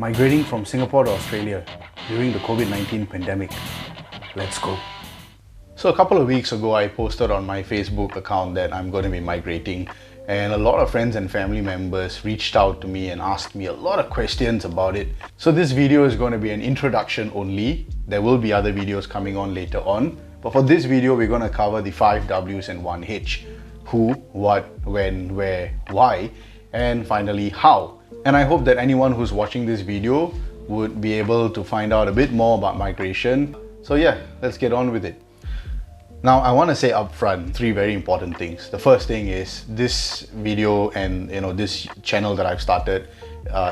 Migrating from Singapore to Australia during the COVID-19 pandemic. Let's go. So a couple of weeks ago, I posted on my Facebook account that I'm going to be migrating, and a lot of friends and family members reached out to me and asked me a lot of questions about it. So this video is going to be an introduction only. There will be other videos coming on later on, but for this video, we're going to cover the 5 W's and 1 H. Who, what, when, where, why, and finally how. And I hope that anyone who's watching this video would be able to find out a bit more about migration. So yeah, let's get on with it. Now, I want to say upfront 3 very important things. The first thing is this video and this channel that I've started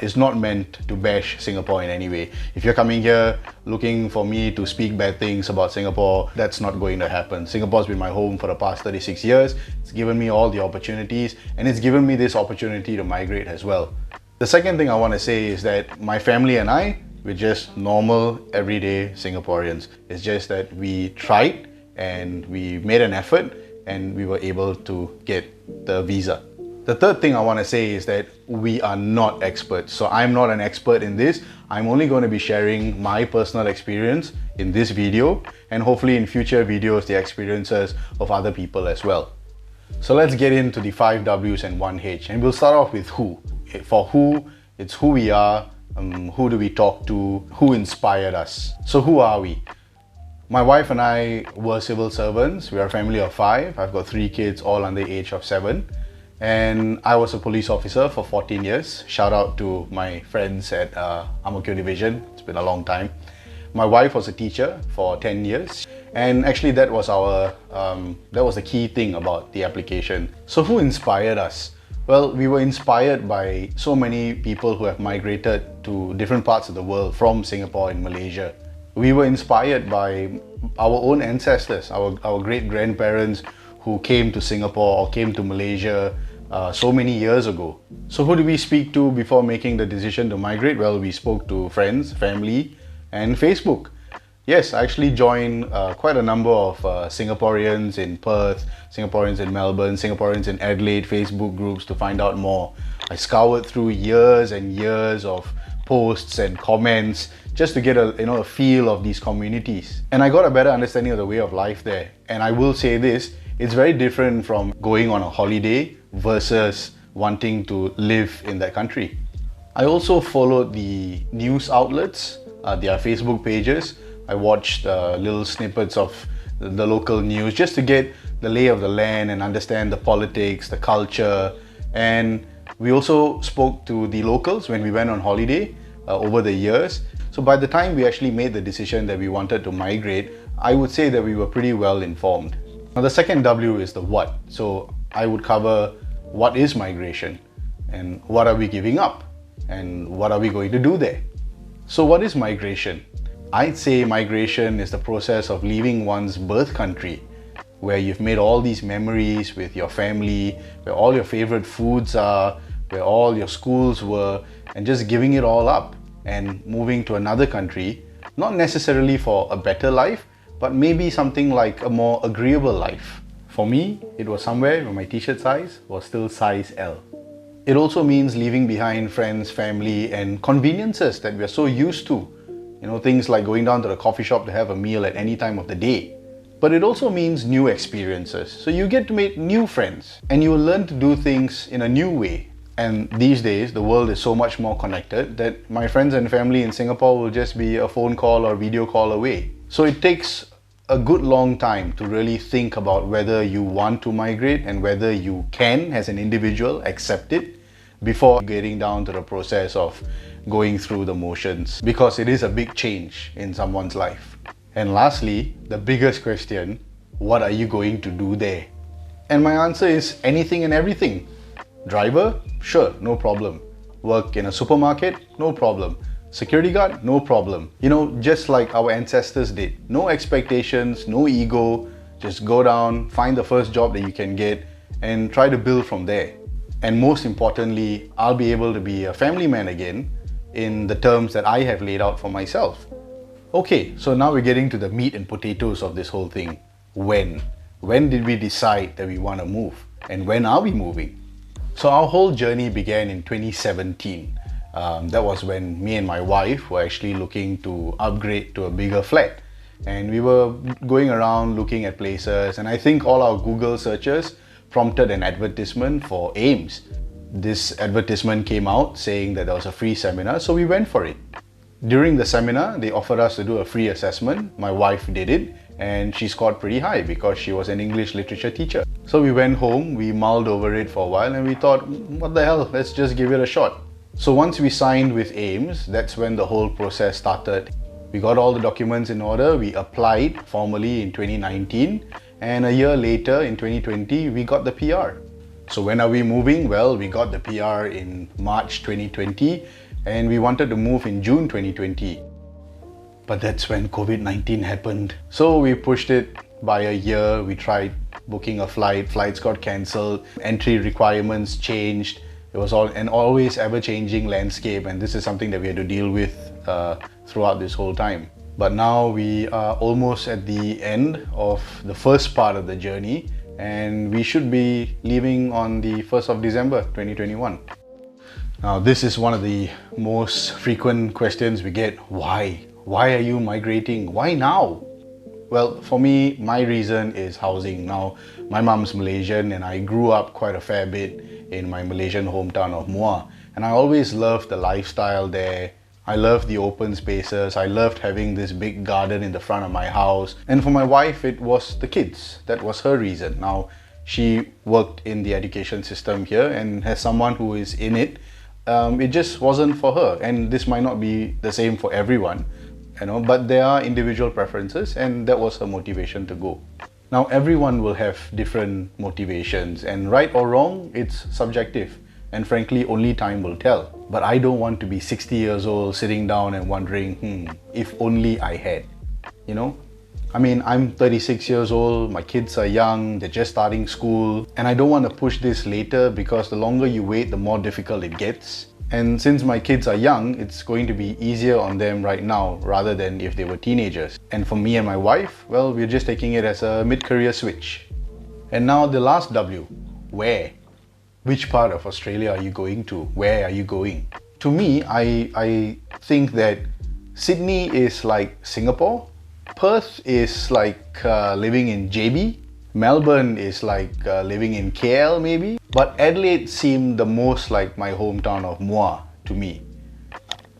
is not meant to bash Singapore in any way. If you're coming here looking for me to speak bad things about Singapore, that's not going to happen. Singapore's been my home for the past 36 years. It's given me all the opportunities, and it's given me this opportunity to migrate as well. The second thing I want to say is that my family and I, we're just normal, everyday Singaporeans. It's just that we tried and we made an effort and we were able to get the visa. The third thing I want to say is that we are not experts. So I'm not an expert in this. I'm only going to be sharing my personal experience in this video, and hopefully in future videos, the experiences of other people as well. So let's get into the 5 W's and 1 H, and we'll start off with who. For who, it's who we are, who do we talk to, who inspired us. So who are we? My wife and I were civil servants. We are a family of 5. I've got 3 kids, all under the age of 7. And I was a police officer for 14 years. Shout out to my friends at Ang Mo Kio Division. It's been a long time. My wife was a teacher for 10 years. And actually that was the key thing about the application. So who inspired us? Well, we were inspired by so many people who have migrated to different parts of the world from Singapore and Malaysia. We were inspired by our own ancestors, our great-grandparents who came to Singapore or came to Malaysia so many years ago. So who did we speak to before making the decision to migrate? Well, we spoke to friends, family, and Facebook. Yes, I actually joined quite a number of Singaporeans in Perth, Singaporeans in Melbourne, Singaporeans in Adelaide Facebook groups to find out more. I scoured through years and years of posts and comments just to get a feel of these communities. And I got a better understanding of the way of life there. And I will say this, it's very different from going on a holiday versus wanting to live in that country. I also followed the news outlets, their Facebook pages. I watched little snippets of the local news just to get the lay of the land and understand the politics, the culture. And we also spoke to the locals when we went on holiday over the years. So by the time we actually made the decision that we wanted to migrate, I would say that we were pretty well informed. Now the second W is the what. So I would cover what is migration and what are we giving up and what are we going to do there. So what is migration? I'd say migration is the process of leaving one's birth country, where you've made all these memories with your family, where all your favorite foods are, where all your schools were, and just giving it all up and moving to another country, not necessarily for a better life, but maybe something like a more agreeable life. For me, it was somewhere where my t-shirt size was still size L. It also means leaving behind friends, family, and conveniences that we're so used to. Things like going down to the coffee shop to have a meal at any time of the day. But it also means new experiences. So you get to make new friends and you will learn to do things in a new way. And these days, the world is so much more connected that my friends and family in Singapore will just be a phone call or video call away. So it takes a good long time to really think about whether you want to migrate and whether you can, as an individual, accept it before getting down to the process of going through the motions, because it is a big change in someone's life. And lastly, the biggest question, what are you going to do there? And my answer is anything and everything. Driver? Sure, no problem. Work in a supermarket? No problem. Security guard? No problem. Just like our ancestors did. No expectations, no ego. Just go down, find the first job that you can get and try to build from there. And most importantly, I'll be able to be a family man again in the terms that I have laid out for myself. Okay, so now we're getting to the meat and potatoes of this whole thing. When? When did we decide that we want to move? And when are we moving? So our whole journey began in 2017. That was when me and my wife were actually looking to upgrade to a bigger flat. And we were going around looking at places, and I think all our Google searches prompted an advertisement for AIMS. This advertisement came out saying that there was a free seminar, so we went for it. During the seminar, they offered us to do a free assessment. My wife did it, and she scored pretty high because she was an English literature teacher. So we went home, we mulled over it for a while, and we thought, what the hell, let's just give it a shot. So once we signed with AIMS, that's when the whole process started. We got all the documents in order, we applied formally in 2019, and a year later, in 2020, we got the PR. So when are we moving? Well, we got the PR in March 2020, and we wanted to move in June 2020. But that's when COVID-19 happened. So we pushed it by a year. We tried booking a flight, flights got cancelled, entry requirements changed. It was all an always ever-changing landscape, and this is something that we had to deal with throughout this whole time. But now we are almost at the end of the first part of the journey, and we should be leaving on the 1st of December 2021. Now, this is one of the most frequent questions we get. Why? Why are you migrating? Why now? Well, for me, my reason is housing. Now, my mom's Malaysian, and I grew up quite a fair bit in my Malaysian hometown of Muar. And I always loved the lifestyle there. I loved the open spaces. I loved having this big garden in the front of my house. And for my wife, it was the kids. That was her reason. Now, she worked in the education system here, and as someone who is in it, it just wasn't for her. And this might not be the same for everyone, but there are individual preferences, and that was her motivation to go. Now, everyone will have different motivations, and right or wrong, it's subjective. And frankly, only time will tell. But I don't want to be 60 years old sitting down and wondering, if only I had, I mean, I'm 36 years old, my kids are young, they're just starting school, and I don't want to push this later because the longer you wait, the more difficult it gets. And since my kids are young, it's going to be easier on them right now rather than if they were teenagers. And for me and my wife, well, we're just taking it as a mid-career switch. And now the last W, where? Which part of Australia are you going to? Where are you going? To me, I think that Sydney is like Singapore, Perth is like living in JB, Melbourne is like living in KL maybe, but Adelaide seemed the most like my hometown of Muar to me.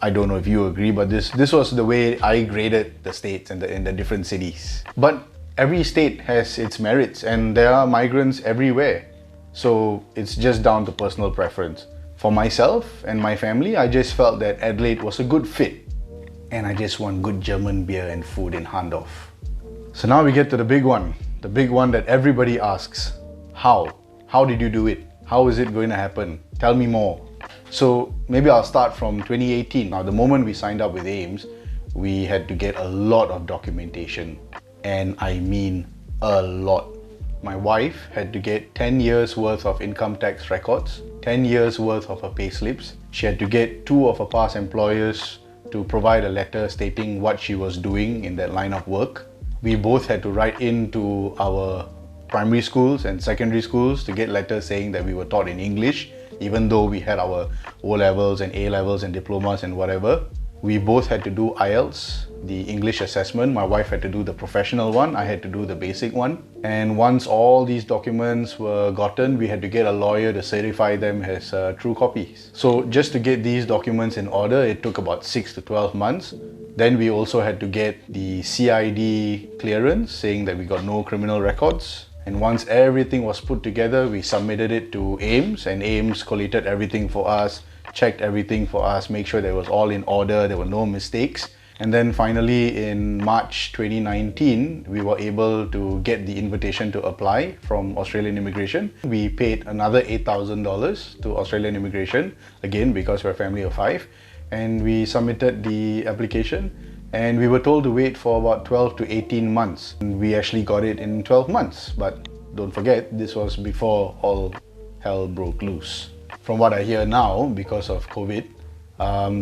I don't know if you agree, but this was the way I graded the states and the different cities. But every state has its merits, and there are migrants everywhere. So it's just down to personal preference. For myself and my family, I just felt that Adelaide was a good fit. And I just want good German beer and food in Handorf. So now we get to the big one that everybody asks. How? How did you do it? How is it going to happen? Tell me more. So maybe I'll start from 2018. Now, the moment we signed up with AIMS, we had to get a lot of documentation. And I mean a lot. My wife had to get 10 years worth of income tax records, 10 years worth of her payslips. She had to get 2 of her past employers to provide a letter stating what she was doing in that line of work. We both had to write into our primary schools and secondary schools to get letters saying that we were taught in English, even though we had our O-levels and A-levels and diplomas and whatever. We both had to do IELTS, the English assessment. My wife had to do the professional one, I had to do the basic one. And once all these documents were gotten, we had to get a lawyer to certify them as true copies. So just to get these documents in order, it took about 6 to 12 months. Then we also had to get the CID clearance saying that we got no criminal records. And once everything was put together, we submitted it to AIMS, and AIMS collated everything for us, checked everything for us, make sure that it was all in order, there were no mistakes. And then finally in March 2019, we were able to get the invitation to apply from Australian Immigration. We paid another $8,000 to Australian Immigration, again because we're a family of 5, and we submitted the application, and we were told to wait for about 12 to 18 months. And we actually got it in 12 months, but don't forget, this was before all hell broke loose. From what I hear now, because of COVID,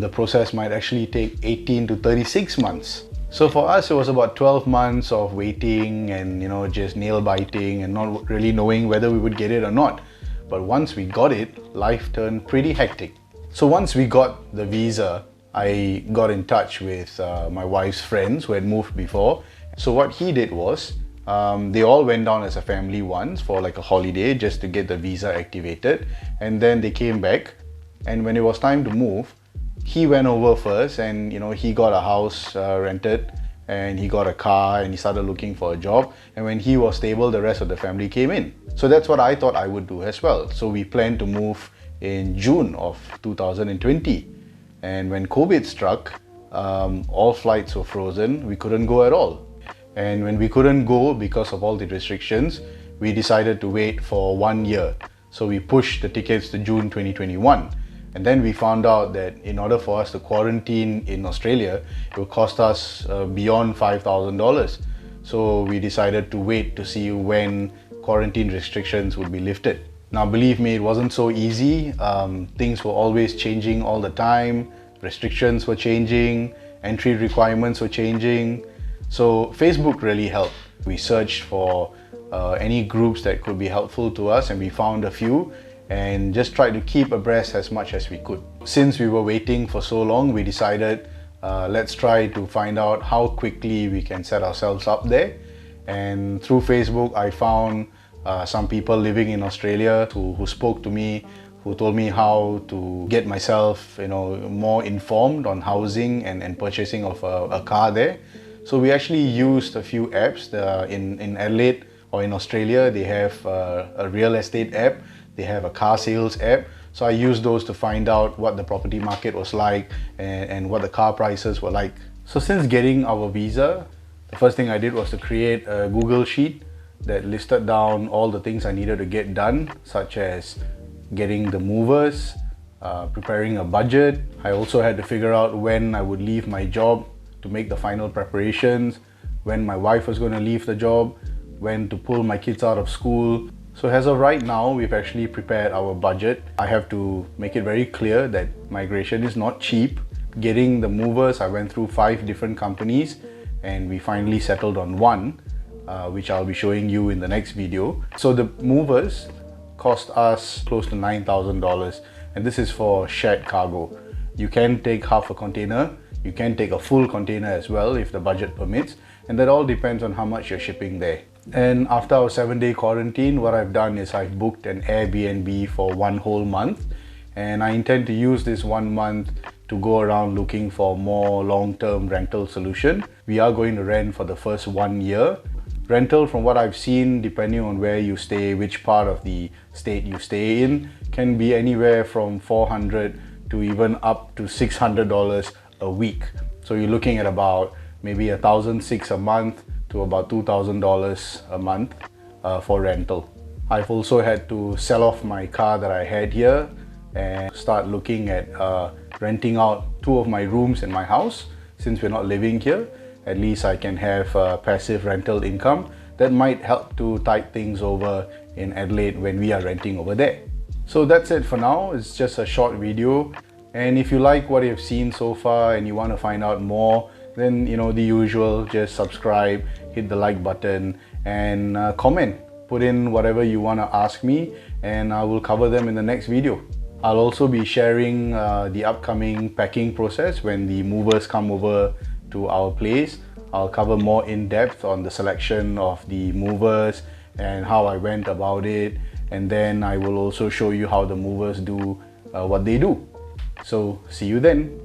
the process might actually take 18 to 36 months. So for us, it was about 12 months of waiting and just nail biting and not really knowing whether we would get it or not. But once we got it, life turned pretty hectic. So once we got the visa, I got in touch with my wife's friends who had moved before. So what he did was, they all went down as a family once for like a holiday just to get the visa activated, and then they came back, and when it was time to move, he went over first and he got a house rented, and he got a car, and he started looking for a job, and when he was stable, the rest of the family came in. So that's what I thought I would do as well. So we planned to move in June of 2020, and when COVID struck, all flights were frozen. We couldn't go at all. And when we couldn't go because of all the restrictions, we decided to wait for 1 year. So we pushed the tickets to June 2021. And then we found out that in order for us to quarantine in Australia, it would cost us beyond $5,000. So we decided to wait to see when quarantine restrictions would be lifted. Now, believe me, it wasn't so easy. Things were always changing all the time. Restrictions were changing, entry requirements were changing. So Facebook really helped. We searched for any groups that could be helpful to us, and we found a few, and just tried to keep abreast as much as we could. Since we were waiting for so long, we decided let's try to find out how quickly we can set ourselves up there. And through Facebook, I found some people living in Australia who spoke to me, who told me how to get myself more informed on housing and purchasing of a car there. So we actually used a few apps. In Adelaide or in Australia, they have a real estate app, they have a car sales app. So I used those to find out what the property market was like and what the car prices were like. So since getting our visa, the first thing I did was to create a Google sheet that listed down all the things I needed to get done, such as getting the movers, preparing a budget. I also had to figure out when I would leave my job to make the final preparations, when my wife was going to leave the job, when to pull my kids out of school. So as of right now, we've actually prepared our budget. I have to make it very clear that migration is not cheap. Getting the movers, I went through 5 different companies, and we finally settled on one, which I'll be showing you in the next video. So the movers cost us close to $9,000, and this is for shared cargo. You can take half a container, you can take a full container as well if the budget permits, and that all depends on how much you're shipping there. And after our 7-day quarantine, what I've done is I've booked an Airbnb for 1 whole month, and I intend to use this 1 month to go around looking for more long-term rental solution. We are going to rent for the first 1 year. Rental, from what I've seen, depending on where you stay, which part of the state you stay in, can be anywhere from $400 to even up to $600 a week. So you're looking at about maybe $1,600 a month to about $2,000 a month for rental. I've also had to sell off my car that I had here and start looking at renting out 2 of my rooms in my house. Since we're not living here, at least I can have passive rental income that might help to tide things over in Adelaide when we are renting over there. So that's it for now. It's just a short video, and if you like what you've seen so far and you want to find out more, then the usual, just subscribe, hit the like button, and comment. Put in whatever you want to ask me, and I will cover them in the next video. I'll also be sharing the upcoming packing process when the movers come over to our place. I'll cover more in depth on the selection of the movers and how I went about it, and then I will also show you how the movers do what they do. So see you then.